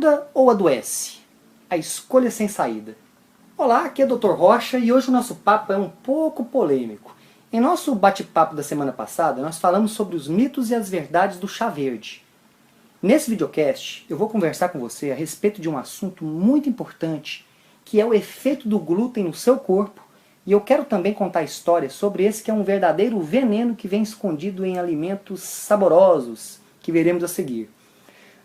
cura ou adoece? A escolha sem saída. Olá, aqui é o Dr. Rocha e hoje o nosso papo é um pouco polêmico. Em nosso bate-papo da semana passada, nós falamos sobre os mitos e as verdades do chá verde. Nesse videocast, eu vou conversar com você a respeito de um assunto muito importante, que é o efeito do glúten no seu corpo, e eu quero também contar histórias sobre esse que é um verdadeiro veneno que vem escondido em alimentos saborosos, que veremos a seguir.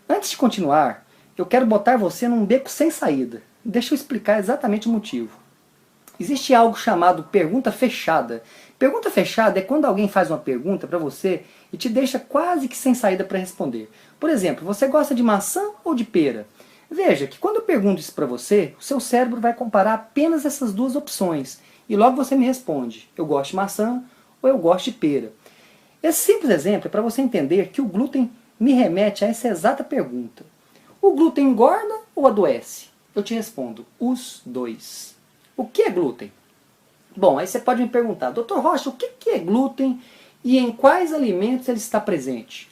Antes de continuar, eu quero botar você num beco sem saída. Deixa eu explicar exatamente o motivo. Existe algo chamado pergunta fechada. Pergunta fechada é quando alguém faz uma pergunta para você e te deixa quase que sem saída para responder. Por exemplo, você gosta de maçã ou de pera? Veja que quando eu pergunto isso para você, o seu cérebro vai comparar apenas essas duas opções. E logo você me responde, eu gosto de maçã ou eu gosto de pera. Esse simples exemplo é para você entender que o glúten me remete a essa exata pergunta. O glúten engorda ou adoece? Eu te respondo, os dois. O que é glúten? Bom, aí você pode me perguntar, Dr. Rocha, o que é glúten e em quais alimentos ele está presente?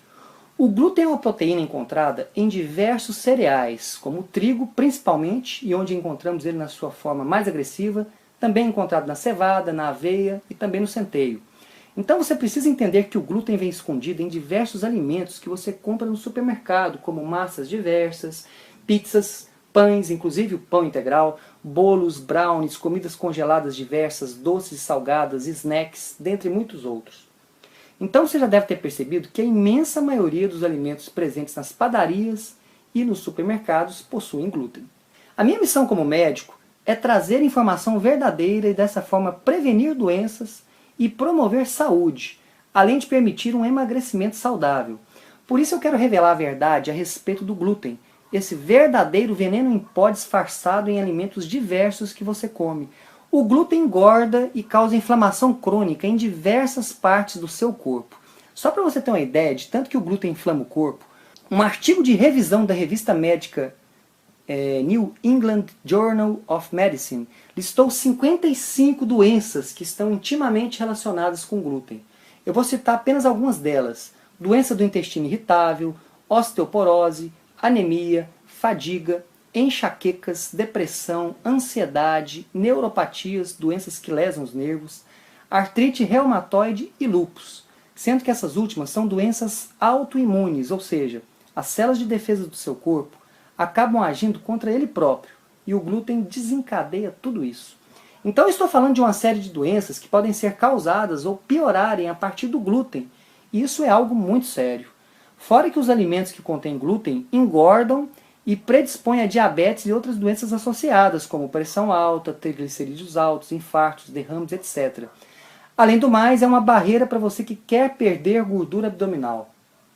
O glúten é uma proteína encontrada em diversos cereais, como o trigo principalmente, e onde encontramos ele na sua forma mais agressiva, também encontrado na cevada, na aveia e também no centeio. Então você precisa entender que o glúten vem escondido em diversos alimentos que você compra no supermercado, como massas diversas, pizzas, pães, inclusive o pão integral, bolos, brownies, comidas congeladas diversas, doces e salgadas, snacks, dentre muitos outros. Então você já deve ter percebido que a imensa maioria dos alimentos presentes nas padarias e nos supermercados possuem glúten. A minha missão como médico é trazer informação verdadeira e dessa forma prevenir doenças e promover saúde, além de permitir um emagrecimento saudável. Por isso eu quero revelar a verdade a respeito do glúten, esse verdadeiro veneno em pó disfarçado em alimentos diversos que você come. O glúten engorda e causa inflamação crônica em diversas partes do seu corpo. Só para você ter uma ideia de tanto que o glúten inflama o corpo, um artigo de revisão da revista médica New England Journal of Medicine listou 55 doenças que estão intimamente relacionadas com glúten. Eu vou citar apenas algumas delas. Doença do intestino irritável, osteoporose, anemia, fadiga, enxaquecas, depressão, ansiedade, neuropatias, doenças que lesam os nervos, artrite reumatoide e lúpus, sendo que essas últimas são doenças autoimunes, ou seja, as células de defesa do seu corpo acabam agindo contra ele próprio, e o glúten desencadeia tudo isso. Então eu estou falando de uma série de doenças que podem ser causadas ou piorarem a partir do glúten, e isso é algo muito sério. Fora que os alimentos que contêm glúten engordam e predispõem a diabetes e outras doenças associadas, como pressão alta, triglicerídeos altos, infartos, derrames, etc. Além do mais, é uma barreira para você que quer perder gordura abdominal.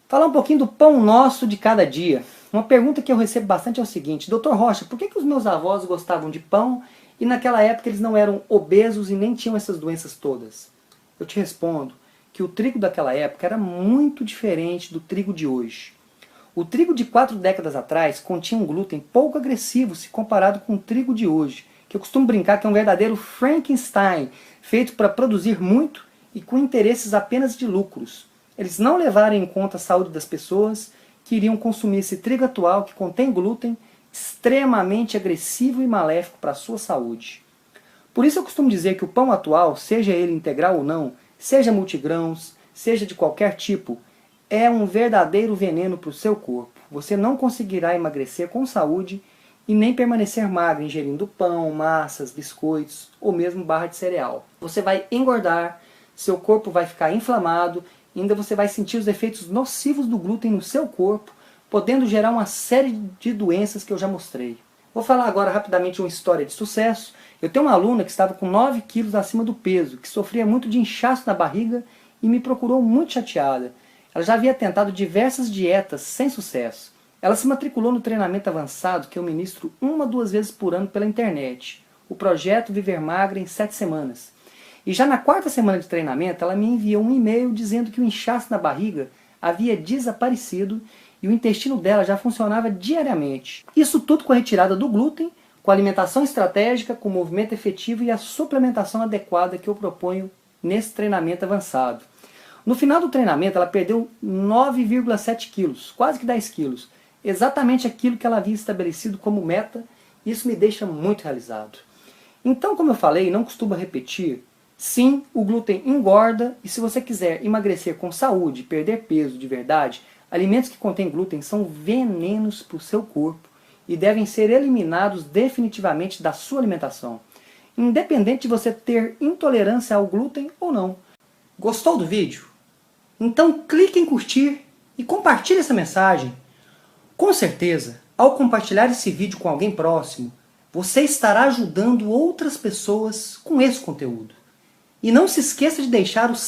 Falar um pouquinho do pão nosso de cada dia. Uma pergunta que eu recebo bastante é o seguinte, Dr. Rocha, por que os meus avós gostavam de pão e naquela época eles não eram obesos e nem tinham essas doenças todas? Eu te respondo que o trigo daquela época era muito diferente do trigo de hoje. O trigo de 4 décadas atrás continha um glúten pouco agressivo se comparado com o trigo de hoje, que eu costumo brincar que é um verdadeiro Frankenstein, feito para produzir muito e com interesses apenas de lucros. Eles não levaram em conta a saúde das pessoas que iriam consumir esse trigo atual que contém glúten extremamente agressivo e maléfico para a sua saúde. Por isso eu costumo dizer que o pão atual, seja ele integral ou não, seja multigrãos, seja de qualquer tipo, é um verdadeiro veneno para o seu corpo. Você não conseguirá emagrecer com saúde e nem permanecer magro ingerindo pão, massas, biscoitos ou mesmo barra de cereal. Você vai engordar, seu corpo vai ficar inflamado, e ainda você vai sentir os efeitos nocivos do glúten no seu corpo, podendo gerar uma série de doenças que eu já mostrei. Vou falar agora rapidamente uma história de sucesso. Eu tenho uma aluna que estava com 9 quilos acima do peso, que sofria muito de inchaço na barriga e me procurou muito chateada. Ela já havia tentado diversas dietas sem sucesso. Ela se matriculou no treinamento avançado que eu ministro 1 a 2 vezes por ano pela internet, o projeto Viver Magra em 7 semanas. E já na 4ª semana de treinamento, ela me enviou um e-mail dizendo que o inchaço na barriga havia desaparecido e o intestino dela já funcionava diariamente. Isso tudo com a retirada do glúten, com a alimentação estratégica, com o movimento efetivo e a suplementação adequada que eu proponho nesse treinamento avançado. No final do treinamento, ela perdeu 9,7 quilos, quase que 10 quilos. exatamente aquilo que ela havia estabelecido como meta, e isso me deixa muito realizado. Então, como eu falei, não costumo repetir, sim, o glúten engorda, e se você quiser emagrecer com saúde, perder peso de verdade, alimentos que contêm glúten são venenos para o seu corpo e devem ser eliminados definitivamente da sua alimentação, independente de você ter intolerância ao glúten ou não. Gostou do vídeo? Então clique em curtir e compartilhe essa mensagem. Com certeza, ao compartilhar esse vídeo com alguém próximo, você estará ajudando outras pessoas com esse conteúdo. E não se esqueça de deixar o